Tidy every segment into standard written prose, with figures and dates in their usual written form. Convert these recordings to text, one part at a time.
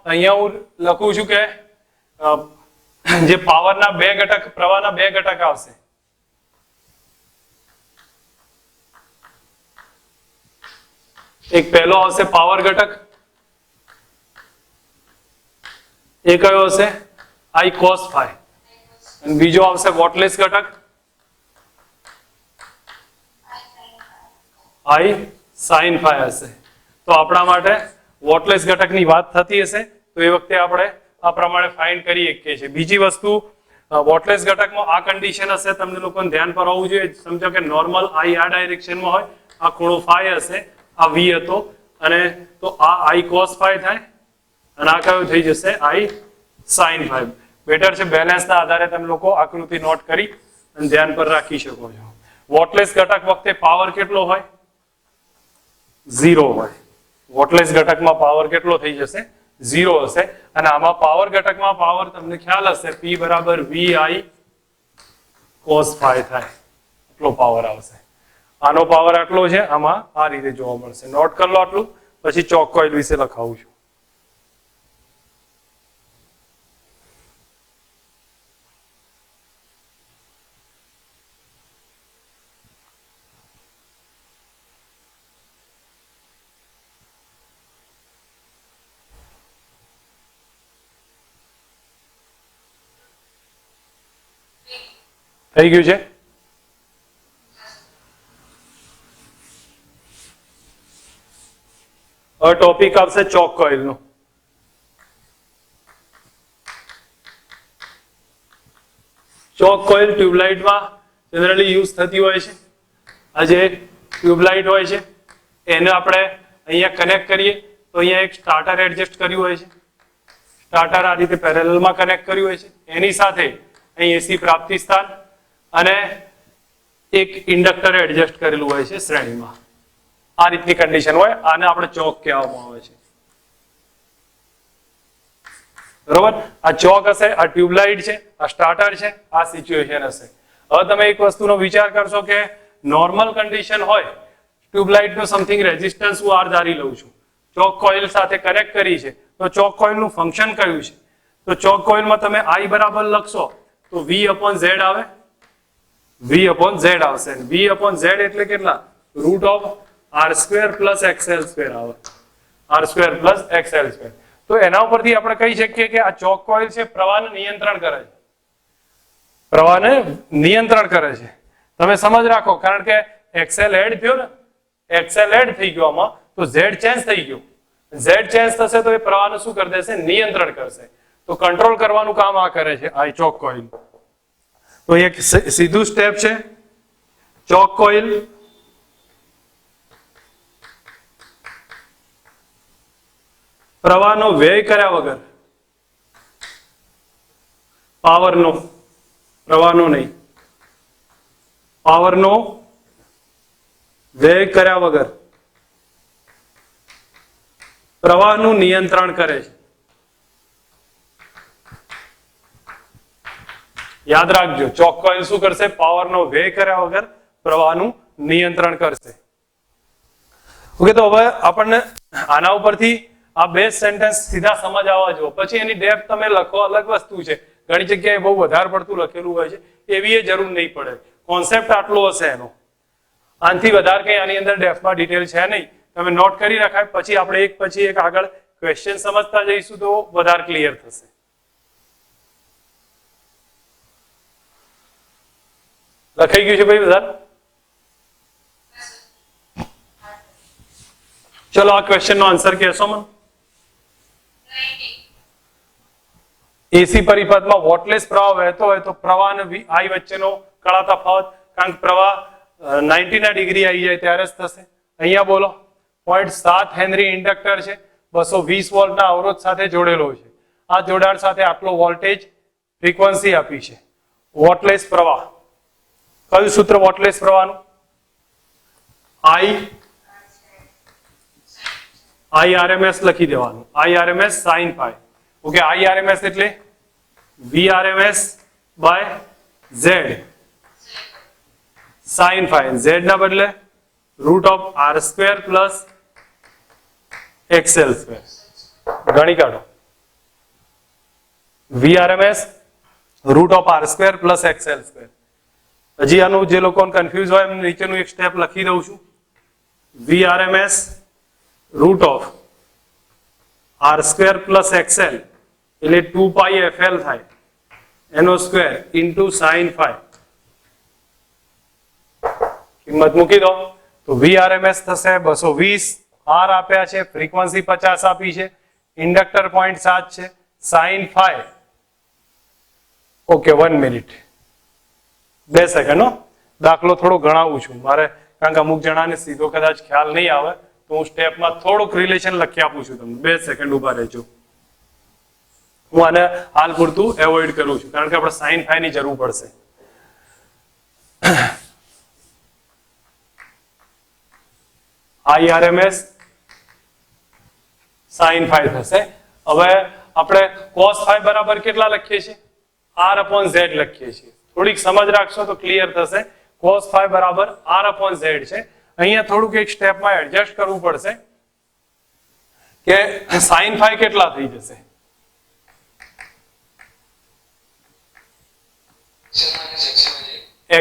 અહીંયા હું લખું છું કે જે પાવરના બે ઘટક, પ્રવાહના બે ઘટક આવશે. એક પહેલો આવશે પાવર ઘટક, એ કયો હશે? I cos phi. અને બીજો આવશે વોટલેસ ઘટક, I sin phi હશે. તો આપણા માટે વોટલેસ ઘટકની વાત થતી હશે તો એ વખતે આપણે આ પ્રમાણે ફાઇન્ડ કરી શકીએ છીએ. બીજી વસ્તુ, વોટલેસ ઘટકમાં આ કન્ડિશન હશે, તમને લોકોને ધ્યાન પર હોવું જોઈએ. સમજો કે નોર્મલ I આ ડાયરેક્શનમાં હોય, આ ખૂણો phi હશે, આ V હતો, અને તો આ I cos phi થાય અને આ કયો થઈ જશે? I sin phi. બેટર છે બેલેન્સના આધારે તમે લોકો આકૃતિ નોટ કરી અને ધ્યાન પર રાખી શકો છો. વોટલેસ ઘટક વખતે પાવર કેટલો હોય? 0 હોય. વોટલેસ ઘટકમાં પાવર કેટલો થઈ જશે? 0 હશે. અને આમાં પાવર ઘટકમાં પાવર તમને ખ્યાલ હશે, P બરાબર VI cos phi થાય, એટલો પાવર આવશે. આનો પાવર આટલો છે, આમાં આ રીતે જોવા મળશે. નોટ કરી લો આટલું, પછી ચોક કોઇલ વિશે લખાવું છું. થઈ ગયું છે? હવે ટોપિક આવશે ચોક કોઇલ નો. ચોક કોઇલ ટ્યુબલાઇટમાં જનરલી યુઝ થતી હોય છે. આ જે ટ્યુબલાઇટ હોય છે એને આપણે અહીંયા કનેક્ટ કરીએ તો અહીંયા એક સ્ટાર્ટર એડજસ્ટ કર્યું હોય છે. સ્ટાર્ટર આ રીતે પેરેલલમાં કનેક્ટ કર્યું હોય છે. એની સાથે અહીં એસી પ્રાપ્તિ સ્થાન અને એક ઇન્ડક્ટર એડજસ્ટ કરેલું હોય છે શ્રેણીમાં. આ રીતની કન્ડિશન હોય. આને આપણે ચોક કહેવામાં આવે છે. બરોબર? આ ચોક હશે, આ ટ્યુબલાઇટ છે, આ સ્ટાર્ટર છે, આ સિચ્યુએશન હશે. હવે તમે એક વસ્તુનો વિચાર કરશો કે નોર્મલ કન્ડિશન હોય, ટ્યુબલાઇટ નો સમથિંગ રેઝિસ્ટન્સ હું R ધારી લઉં છું, ચોક કોઇલ સાથે કનેક્ટ કરી છે, તો ચોક કોઇલ નું ફંક્શન કયું છે? તો ચોક કોઇલમાં તમે I બરાબર લખશો તો V/Z આવે, V/Z આવશે. V/Z એટલે કેટલા? √R² + XL² આવે, R² + XL². તો એના ઉપરથી આપણે કહી શકીએ કે આ ચોક કોઇલ છે પ્રવાહને નિયંત્રણ કરે છે. પ્રવાહને નિયંત્રણ કરે છે. તમે સમજ રાખો, કારણ કે XL એડ થયો ને, XL એડ થઈ ગયો આમાં, તો Z ચેન્જ થઈ ગયો. Z ચેન્જ થશે તો એ પ્રવાહને શું કરી દેશે? નિયંત્રણ કરશે. તો કંટ્રોલ કરવાનું કામ આ કરે છે, આ ચોક કોઇલ. તો એક સીધું સ્ટેપ છે. ચોક કોઇલ પ્રવાહનો વ્યય કર્યા વગર, પાવરનો, પ્રવાહનો નહીં, પાવરનો વ્યય કર્યા વગર પ્રવાહનું નિયંત્રણ કરે છે. યાદ રાખજો, ચોક કોઇલ શું કરશે? પાવરનો વ્યય કર્યા વગર પ્રવાહનું નિયંત્રણ કરશે. ઓકે, તો હવે આપણને આના ઉપરથી આ બે સેન્ટેન્સ સીધા સમજ આવવા જો. પછી એની ડેપ્થ તમે લખો અલગ વસ્તુ છે. ઘણી જગ્યાએ બહુ વધારે પડતું લખેલું હોય છે, એવી એ જરૂર નહીં પડે. કોન્સેપ્ટ આટલો હશે એનો, આનાથી વધારે કંઈ આની અંદર ડેપ્થમાં ડિટેલ છે નહીં. તમે નોટ કરી રખાય, પછી આપણે એક પછી એક આગળ ક્વેશ્ચન સમજતા જઈશું તો વધારે ક્લિયર થશે. લખાઈ ગયું છે ભાઈ વધારે? ચલો આ ક્વેશ્ચન નો આન્સર કહેશો મને? એસી પરિપથમાં વોટલેસ પ્રવાહ વહેતો હોય તો પ્રવાહ અને I વચ્ચેનો કળા તફાવત, કારણ કે પ્રવાહ 90 ડિગ્રી આવી જાય ત્યારે જ થશે. અહીંયા બોલો, 0.7 હેનરી ઇન્ડક્ટર છે, 220 વોલ્ટના અવરોધ સાથે જોડેલો છે. આ જોડાણ સાથે આટલો વોલ્ટેજ ફ્રીક્વન્સી આપી છે. વોટલેસ પ્રવાહ, કયું સૂત્ર વોટલેસ પ્રવાહનું? IRMS લખી દેવાનું, IRMS sin phi. Okay, IRMS એટલે VRMS by Z sin phi. Z ના બદલે √R² + XL². ગણી કાઢો. VRMS √r² plus XL². હજી આનું જે લોકોને કન્ફ્યુઝ હોય એમ નીચેનું એક સ્ટેપ લખી દઉં છું. VRMS √r² પ્લસ XL એટલે 2πfL થાય એનો સ્ક્વેર ઇન્ટુ sin phi. કિંમત મૂકી દો તો VRMS થશે 220, R આપ્યા છે, ફ્રીક્વન્સી 50 આપી છે, ઇન્ડક્ટર 0.7 છે, sin phi okay 1 minute 2 second હો. દાખલો થોડો ગણાવું છું મારે, કારણ કે અમુક જણાને સીધો કદાચ ખ્યાલ નહીં આવે તો હું સ્ટેપમાં થોડુંક રિલેશન લખી આપું છું તમને. 2 સેકન્ડ ઉભા રહેજો. હું આને હાલ પૂરતું એવોઇડ કરું છું કારણ કે આપણે sin phi ની જરૂર પડશે. IRMS sin phi થશે. હવે આપણે cos phi બરાબર કેટલા લખીએ છીએ? R/Z લખીએ છીએ. થોડીક સમજ રાખશો તો ક્લિયર થશે. cos phi બરાબર R/Z છે. અહીંયા થોડુંક એક સ્ટેપમાં એડજસ્ટ કરવું પડશે કે sin phi કેટલા થઈ જશે?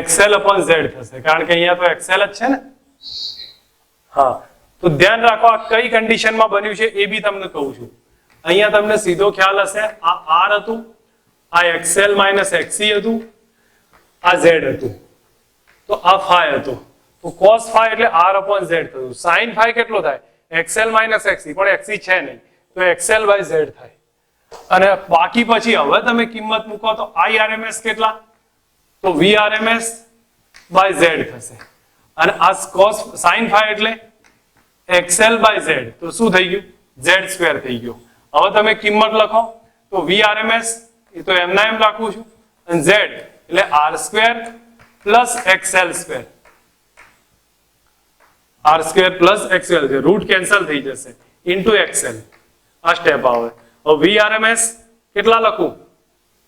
XL/Z થશે કારણ કે અહીંયા તો XL જ છે ને. હા, તો ધ્યાન રાખો આ કઈ કન્ડિશનમાં બન્યું છે એ બી તમને કહું છું. અહીંયા તમને સીધો ખ્યાલ હશે, આ R હતું, આ XL - XC હતું, આ Z હતું, તો આ phi હતું. તો cos phi એટલે R/Z થયું. sin phi કેટલો થાય? XL - XC, પણ XC છે નહીં તો XL/Z થાય. અને બાકી પછી હવે તમે કિંમત મૂકો તો IRMS કેટલા? તો VRMS/Z થશે. અને આ cos sin phi એટલે XL/Z, તો શું થઈ ગયું? Z² થઈ ગયો. હવે તમે કિંમત લખો તો VRMS એ તો એમના એમ રાખું છું અને Z એટલે R² plus XL². R² plus XL છે, રૂટ કેન્સલ થઈ જશે ઇન્ટુ XL. આ સ્ટેપ આવે. હવે VRMS કેટલા લખું?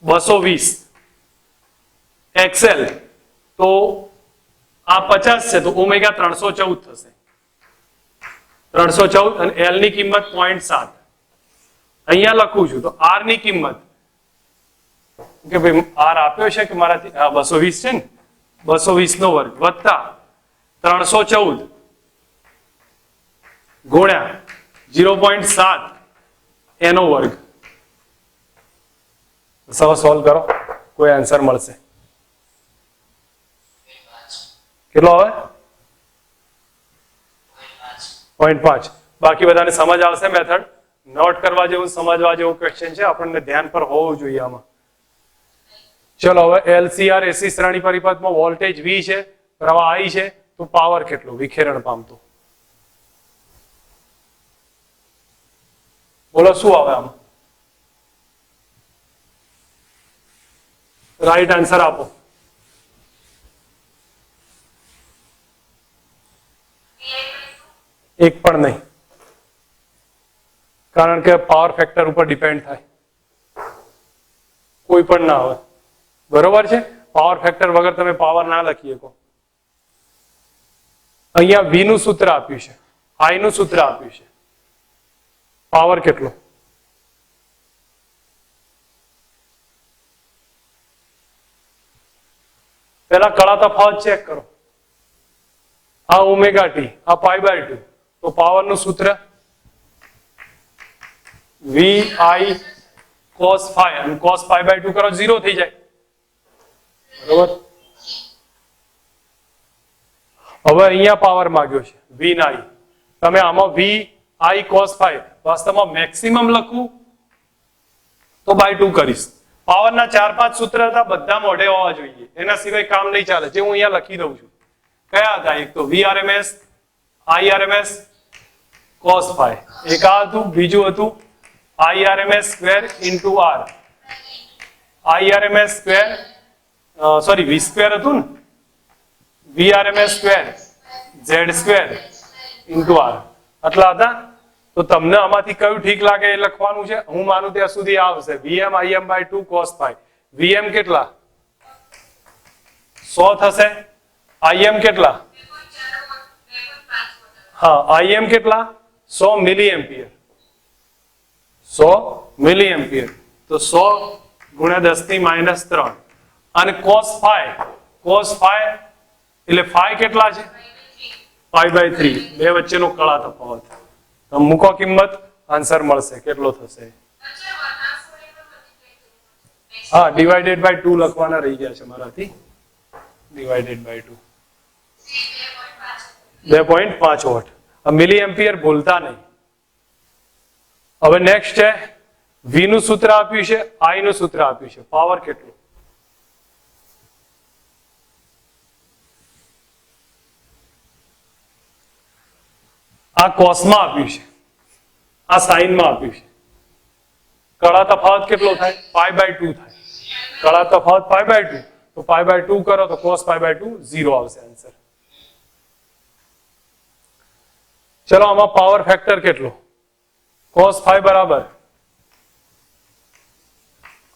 220. XL તો આ 50 છે તો ઓમેગા 314 થશે. 314 અને L ની કિંમત 0.7 અહીંયા લખું છું તો R ની કિંમત કે ભાઈ R આપ્યો છે કે મારાથી 220 છે ને, 220 નો વર્ગ વત્તા 314 ગુણ્યા 0.7 એનો વર્ગ. સોલ્વ કરો કોઈ આન્સર મળશે. કેટલો આવે? 0.5. બાકી બધાને સમજ આવશે મેથડ? નોટ કરવા જેવું સમજવા જેવું ક્વેશ્ચન છે, આપણને ધ્યાન પર હોવું જોઈએ આમાં. ચલો હવે LCR AC શ્રેણી પરિપથમાં વોલ્ટેજ V છે, પ્રવાહ I છે, તો પાવર કેટલો વિખેરણ પામતો? બોલો શું આવે આમાં? રાઈટ આન્સર આપો. એક પણ નહીં, કારણ કે પાવર ફેક્ટર ઉપર ડિપેન્ડ થાય. કોઈ પણ ના આવે. બરોબર છે? પાવર ફેક્ટર વગર તમે પાવર ના લખી શકો. અહીંયા V નું સૂત્ર આપ્યું છે, I નું સૂત્ર આપ્યું છે. પાવર કેટલો? પેલા કળા તફાવત ચેક કરો. આ ઓમેગા ટી, આ π/2, તો પાવર નું સૂત્ર VI cos phi અને cos π/2 કરો 0 થઈ જાય. બરોબર? હવે અહીંયા પાવર માંગ્યો છે V ના I. તમે આમાં VI cos phi વાસ્તવમાં મેક્સિમમ લખું તો /2 કરીશ. પાવરના 4-5 સૂત્ર હતા, બધા મોઢે હોવા જોઈએ, એના સિવાય કામ નહીં ચાલે. જે હું અહીંયા લખી દઉં છું. કયા હતા? એક તો VRMS, IRMS, cos phi. એક આ હતું, બીજું હતું IRMS² into R. IRMS² sorry V² હતું ને, VRMS² Z² into R. આટલા હતા. તો તમને આમાંથી કયું ઠીક લાગે એ લખવાનું છે. હું માનું ત્યાં સુધી આવશે VM IM/2 cos phi. VM કેટલા? 100 થશે. IM કેટલા? હા, IM કેટલા? 100 મિલી એમ્પિયર. 100 મિલી એમ્પિયર. તો 100 ગુણ્યા 10 ની -3 અને cos phi એટલે phi કેટલા છે π/3 બે વચ્ચેનો કળા તફાવત તો મૂકો કિંમત આન્સર મળશે કેટલો થશે હા ડિવાઇડેડ બાય 2 લખવાના રહી ગયા છે મારાથી divided by 2 2.5 watt milli ampere ભૂલતા નહીં હવે નેક્સ્ટ છે V નું સૂત્ર આપ્યું છે I નું સૂત્ર આપ્યું છે પાવર કેટલો આ cos માં આપ્યું છે આ sin માં આપ્યું છે કળા તફાવત કેટલો થાય π/2 થાય કળા તફાવત π/2 તો π/2 કરો તો cos π/2 0 આવશે આન્સર ચલો આમાં પાવર ફેક્ટર કેટલો cos phi બરાબર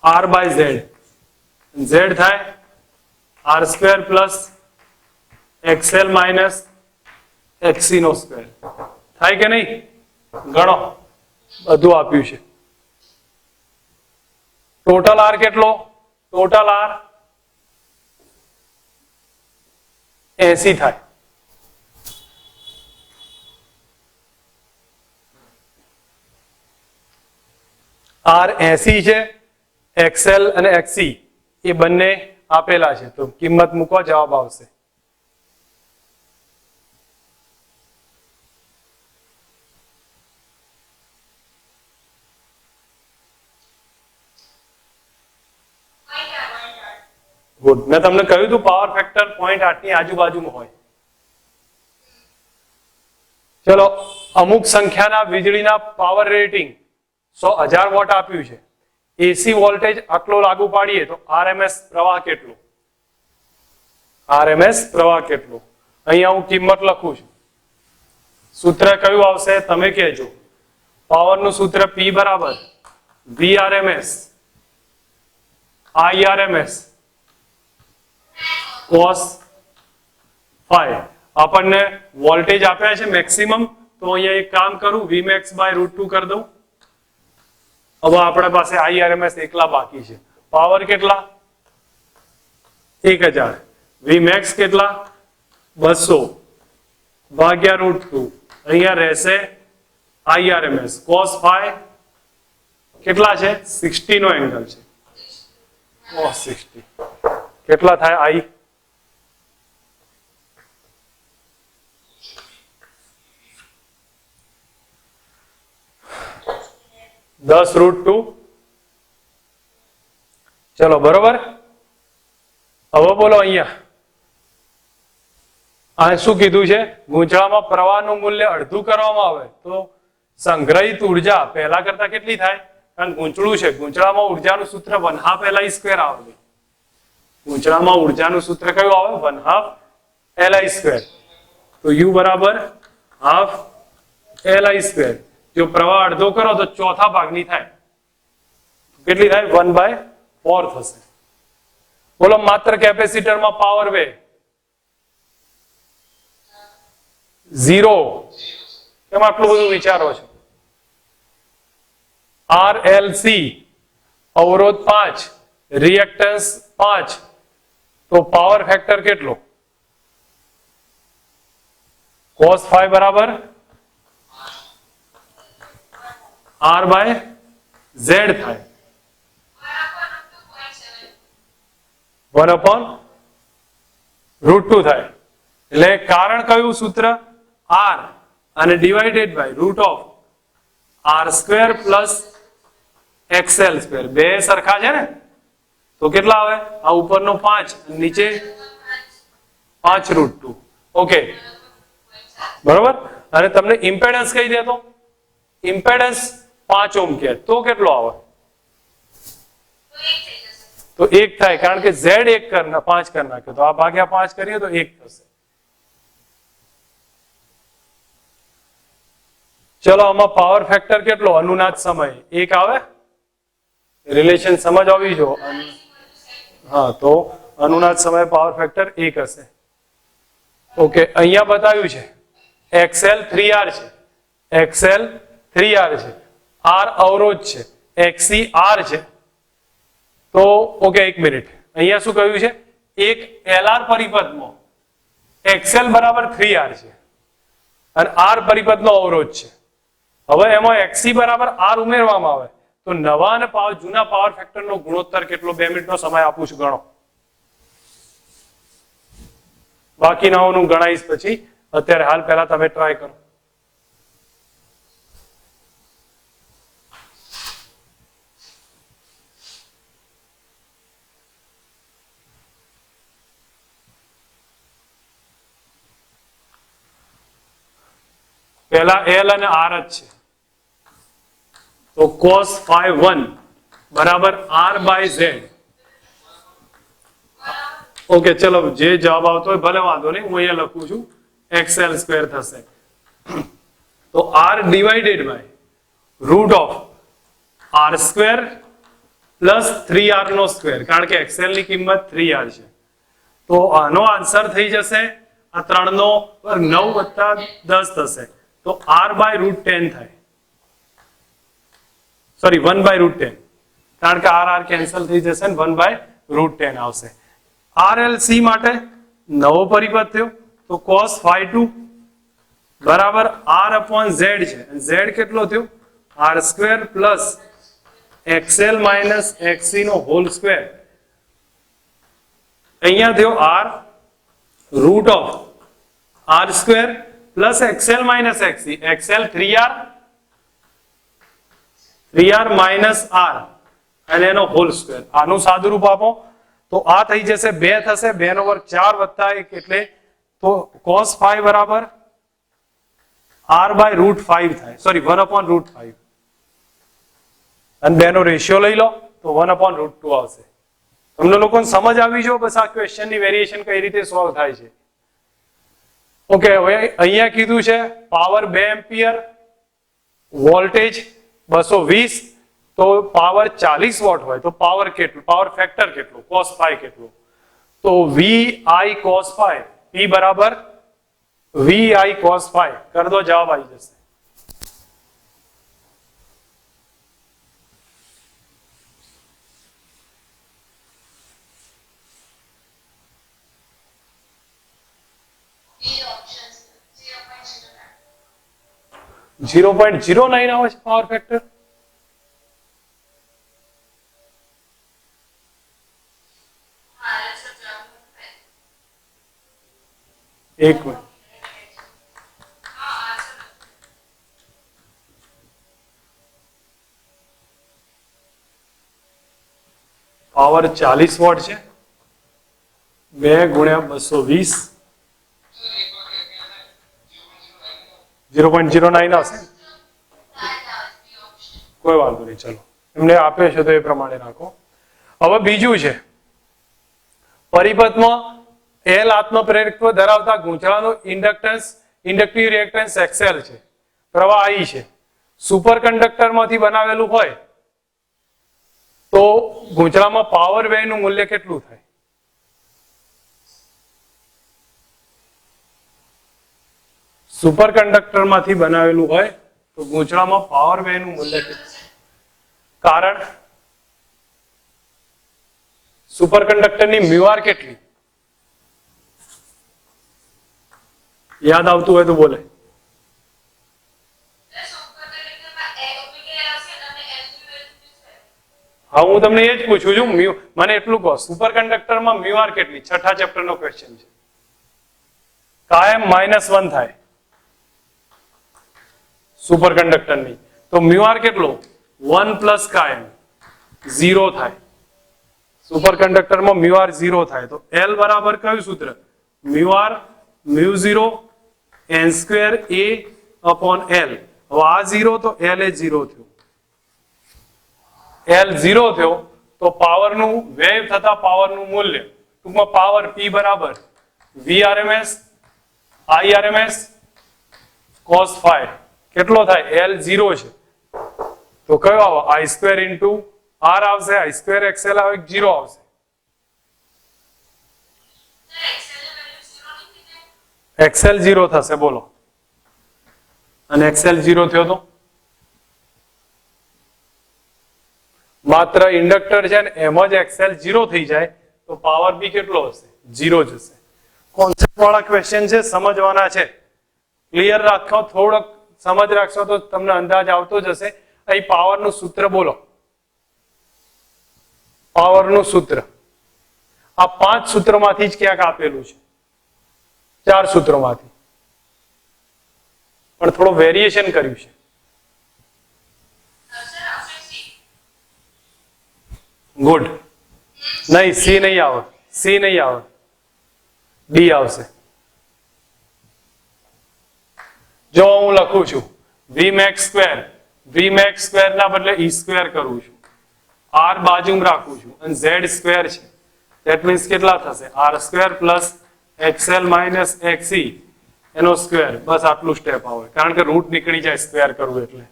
r/z z થાય r² + xl - xc નો સ્ક્વેર થાય કે નહીં ગણો બધું આપ્યું છે ટોટલ r કેટલો ટોટલ r 80 થાય r 80 છે xl અને xc એ બંને આપેલા છે તો કિંમત મૂકો જવાબ આવશે ગુડ મેં તમને કહ્યું હતું પાવર ફેક્ટર 0.8 ની આજુબાજુમાં હોય ચલો અમુક સંખ્યાના વીજળીના પાવર રેટિંગ 1000 વોટ આપ્યું છે એસી વોલ્ટેજ આટલો લાગુ પાડીએ તો આરએમએસ પ્રવાહ કેટલો અહીંયા હું કિંમત લખું છું સૂત્ર કયું આવશે તમે કહેજો પાવર નું સૂત્ર P બરાબર VRMS IRMS cos phi આપણને વોલ્ટેજ આપ્યા છે મેક્સિમમ તો અહીંયા એક કામ કરું Vmax/√2 કરી દઉં હવે આપણા પાસે IRMS એકલા બાકી છે પાવર કેટલા 1000 Vmax કેટલા 200 ભાગ્યા √2 અહીંયા રહેશે IRMS cos phi કેટલા છે 60 નો એંગલ છે cos 60 કેટલા થાય I 10√2 ચલો બરોબર હવે બોલો અહીંયા આ શું કીધું છે ગૂંચળામાં પ્રવાહનું મૂલ્ય અડધું કરવામાં આવે તો સંગ્રહિત ઉર્જા પહેલા કરતા કેટલી થાય કારણ ગૂંચળું છે ગૂંચળામાં ઉર્જાનું સૂત્ર 1/2 LI² આવે ગૂંચળામાં ઉર્જાનું સૂત્ર કયું આવે 1/2 LI² તો U બરાબર 1/2 LI² જો પ્રવાહ અડધો કરો તો ચોથા ભાગની થાય કેટલી થાય 1/4 થશે બોલો માત્ર કેપેસિટરમાં પાવર વે 0 કેમ આટલું બધું વિચારો છો RLC અવરોધ 5 રિએક્ટન્સ 5 તો પાવર ફેક્ટર કેટલો cos phi બરાબર R/Z થાય 1/√2 થાય એટલે કારણ કયું સૂત્ર R અને ડિવાઇડેડ બાય √r² + xl² બે સરખા છે ને તો કેટલા આવે આ ઉપરનો 5 નીચે 5√2 ઓકે બરોબર અને તમને ઇમ્પેડન્સ કહી દે તો ઇમ્પેડન્સ 5 ઓહ્મ કે તો કેટલો આવે તો 1 થાય કારણ કે Z 1 કરના 5 કર નાખ્યો તો આ ભાગ્યા 5 કરીએ તો 1 થશે ચલો આમાં પાવર ફેક્ટર કેટલો અનુનાદ સમય 1 આવે રિલેશન સમજ આવી જો હા તો અનુનાદ સમય પાવર ફેક્ટર 1 હશે ઓકે અહીંયા બતાવ્યું છે XL 3R છે XL 3R છે R અવરોધ છે XC R છે તો ઓકે, એક મિનિટ, અહીંયા શું કહ્યું છે, એક LR પરિપથમાં XL બરાબર 3R છે અને R પરિપથનો અવરોધ છે. હવે એમાં XC બરાબર R ઉમેરવામાં આવે તો નવા અને જૂના પાવર ફેક્ટરનો ગુણોત્તર કેટલો? 2 મિનિટનો સમય આપું છું, ગણો. બાકીનાઓનું ગણાઈશ પછી, અત્યારે હાલ પહેલા તમે ટ્રાય કરો. પહેલા L અને R જ છે, તો cos phi 1 બરાબર R by Z. ઓકે, ચલો, જે જવાબ આવતો હોય ભલે, વાંધો નહીં, હું અહીંયા લખું છું, XL સ્ક્વેર થશે. તો R divided by root of R square plus 3R નો સ્ક્વેર, કારણ કે XL ની કિંમત 3R છે. તો આનો આન્સર થઈ જશે આ 3 નો 9 વત્તા 10 થશે, તો R બાય રૂટ 10 થાય. સોરી, 1 બાય રૂટ 10, કારણ કે R કેન્સલ થઈ જશે ને 1 બાય રૂટ 10 આવશે. RLC માટે નવો પરિપથ થયો, તો cos phi 2 બરાબર R upon Z છે. Z કેટલો થયો? R square plus XL minus XC નો હોલ સ્ક્વેર. અહીંયા થયો R route of R square plus XL minus XC. XL 3R minus R અને એનો હોલ સ્ક્વેર. આનું સાદું રૂપ આપો તો આ થઈ જશે 2 થશે, 2 નો વર્ગ 4 વત્તા 1 એટલે તો cos phi બરાબર R બાય રૂટ 5 થાય, સોરી 1 upon રૂટ 5, અને 2 નો રેશિયો લઈ લો તો 1 upon રૂટ 2 આવશે. તમને લોકોને સમજ આવી જો બસ આ ક્વેશ્ચનની વેરિએશન કઈ રીતે સોલ્વ થાય છે. ઓકે, હવે અહીંયા કીધું છે પાવર 2 એમ્પિયર, વોલ્ટેજ 220, તો પાવર 40 વોટ હોય તો પાવર કેટલું, પાવર ફેક્ટર કેટલું, cos phi કેટલું? તો VI cos phi, P બરાબર VI cos phi કર દો, જવાબ આવી જશે. .09 આવે છે પાવર ફેક્ટર. એક મિનિટ, પાવર 40 વોટ છે, 2 ગુણ્યા 220, 0.09 આવશે. કોઈ વાંધો નહીં, ચલો, એમને આપે છે તો એ પ્રમાણે રાખો. હવે બીજું છે, પરિપથમાં L આત્મપ્રેરકત્વ ધરાવતા ગૂંચળાનો ઇન્ડક્ટિવ રિએક્ટન્સ XL છે, પ્રવાહ I છે. સુપર કંડક્ટરમાંથી બનાવેલું હોય તો ગૂંચળામાં પાવર વ્યયનું મૂલ્ય કેટલું થાય? સુપર કંડક્ટરમાંથી બનાવેલું હોય તો ગૂંચળામાં પાવર વ્યયનું મૂલ્ય કેટલું? કારણ સુપર કંડક્ટરની મ્યુઆર કેટલી? યાદ આવતું હોય તો બોલે. હા, હું તમને એ જ પૂછું છું, મને એટલું કહો, સુપર કંડક્ટરમાં મ્યુઆર કેટલી? 6થા ચેપ્ટરનો ક્વેશ્ચન છે. કાયમ -1 થાય સુપર કંડક્ટરની, તો મ્યુઆર કેટલો? 1 પ્લસ કાયમ 0 થાય. સુપર કંડક્ટરમાં મ્યુઆર 0 થાય, તો L બરાબર કયું સૂત્ર? મ્યુઆર μ0 n square A upon L. હવે આ 0 તો L એ 0 થયું. L 0 થયો તો પાવરનું વેવ થતા પાવરનું મૂલ્ય, ટૂંકમાં પાવર P બરાબર VRMS IRMS cos phi કેટલો થાય? L 0 છે તો કયો આવે? I સ્ક્વેર ઇન્ટુ R આવશે, I સ્ક્વેર XL આવે, 0 આવશે. XL 0 થશે, બોલો, અને XL 0 થયો તો માત્ર ઇન્ડક્ટર છે ને એમ જ એક્સએલ 0 થઈ જાય તો પાવર બી કેટલો હશે? 0 જ હશે. કોન્સેપ્ટ વાળા ક્વેશ્ચન છે, સમજવાના છે. ક્લિયર રાખો, થોડોક સમજ રાખશો તો તમને અંદાજ આવતો જ હશે. અહીં પાવરનું સૂત્ર બોલો. પાવરનું સૂત્ર આ 5 સૂત્રોમાંથી જ ક્યાંક આપેલું છે, 4 સૂત્રોમાંથી, પણ થોડું વેરિએશન કર્યું છે. ગુડ. નહીં, સી નહીં આવે, સી નહીં આવે, ડી આવશે. જો હું લખું છું Vmax સ્ક્વેર, Vmax સ્ક્વેર ના બદલે E સ્ક્વેર કરું છું, R બાજુમાં રાખું છું અને Z સ્ક્વેર છે, ધેટ મીન્સ કેટલા થશે? R square plus XL minus XE એનો સ્ક્વેર. બસ આટલું સ્ટેપ આવે, કારણ કે રૂટ નીકળી જાય સ્ક્વેર કરવું એટલે.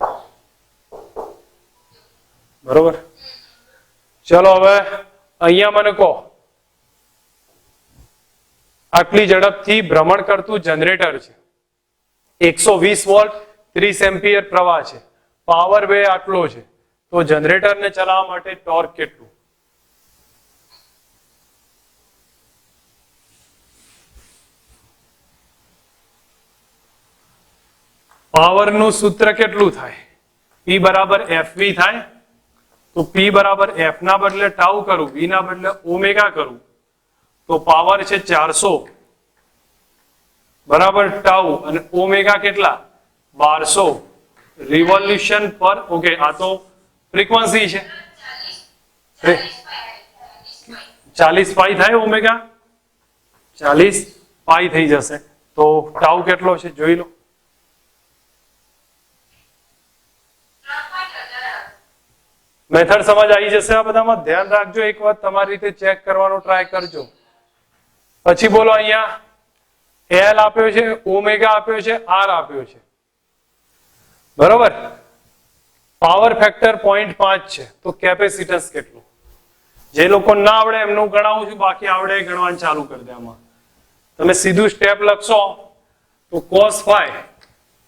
બરોબર. ચલો હવે અહીંયા મને કહો, આટલી ઝડપથી ભ્રમણ કરતું જનરેટર છે, 120 વોલ્ટ 30 એમ્પિયર પ્રવાહ છે, પાવર વે આટલો છે, તો જનરેટરને ચલાવવા માટે ટોર્ક કેટલું? પાવરનું સૂત્ર કેટલું થાય? P બરાબર FV થાય. તો P બરાબર F ના બદલે ટાઉ કરું, V ના બદલે ઓમેગા કરું, તો પાવર છે 400 બરાબર ટાઉ અને ઓમેગા કેટલા? 1200 રિવોલ્યુશન પર. ઓકે, આ તો ફ્રીક્વન્સી છે. 40 પાઈ થાય ઓમેગા, 40 પાઈ થઈ જશે. તો ટાઉ કેટલો છે જોઈ લો. મેથડ સમજ આવી જશે આ બધામાં. ધ્યાન રાખજો, એક વાર તમારી રીતે ચેક કરવાનો ટ્રાય કરજો. પછી બોલો, અહીંયા L આપ્યો છે, ઓમેગા આપ્યો છે, R આપ્યો છે, બરોબર. પાવર ફેક્ટર 0.5 છે, તો કેપેસિટન્સ કેટલું? જે લોકો ના આવડે એમનું ગણાવું છું, બાકી આવડે ગણવાનું ચાલુ કરી દે. આમાં તમે સીધું સ્ટેપ લખશો તો cos phi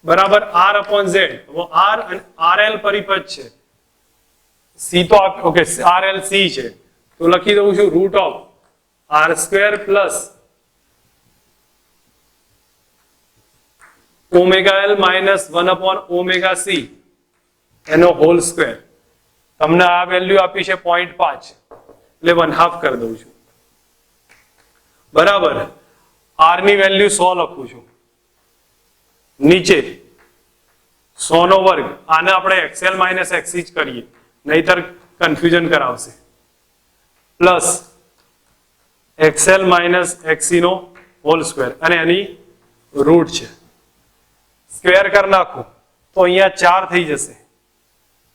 બરાબર R upon Z. R અને RL પરિપથ છે, C તો ઓકે RL C છે, તો લખી દઉં છું route of R square plus omega L minus 1 upon omega C એનો હોલ સ્ક્વેર. તમને આ વેલ્યુ આપી છે 0.5 એટલે 1/2 કરી દઉં છું, બરાબર. R ની વેલ્યુ 100 લખું છું, નીચે 100 નો વર્ગ. આને આપણે XL માઇનસ XC જ કરીએ, નહીતર કન્ફ્યુઝન કરાવશે. પ્લસ XL માઇનસ XC નો હોલ સ્ક્વેર અને એની રૂટ છે. સ્ક્વેર કરી નાખો તો અહીંયા 4 થઈ જશે,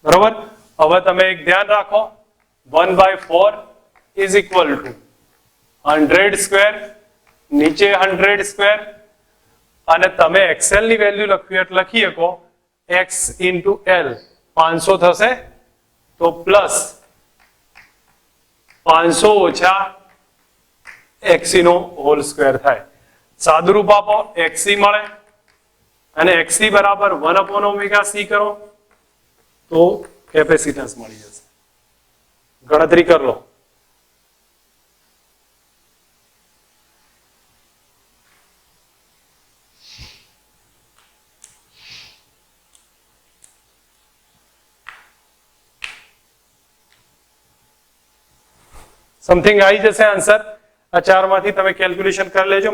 બરોબર. હવે તમે એક ધ્યાન રાખો, 1/4 ઇઝ ઇક્વલ ટુ 100 સ્ક્વેર, નીચે 100 સ્ક્વેર, અને તમે XL ની વેલ્યુ લખવી એટલે લખી શકો X ઇન્ટુ L 500 થશે, તો પ્લસ 500 ઓછા XC નો હોલ સ્ક્વેર થાય. સાદુરૂપ આપો, XC મળે અને XC બરાબર 1 અપોન ઓમેગા C કરો તો કેપેસિટન્સ મળી જશે. ગણતરી કરી લો. સમથિંગ આવી જશે આન્સર. આ 4 માંથી તમે કેલ્ક્યુલેશન કરી લેજો.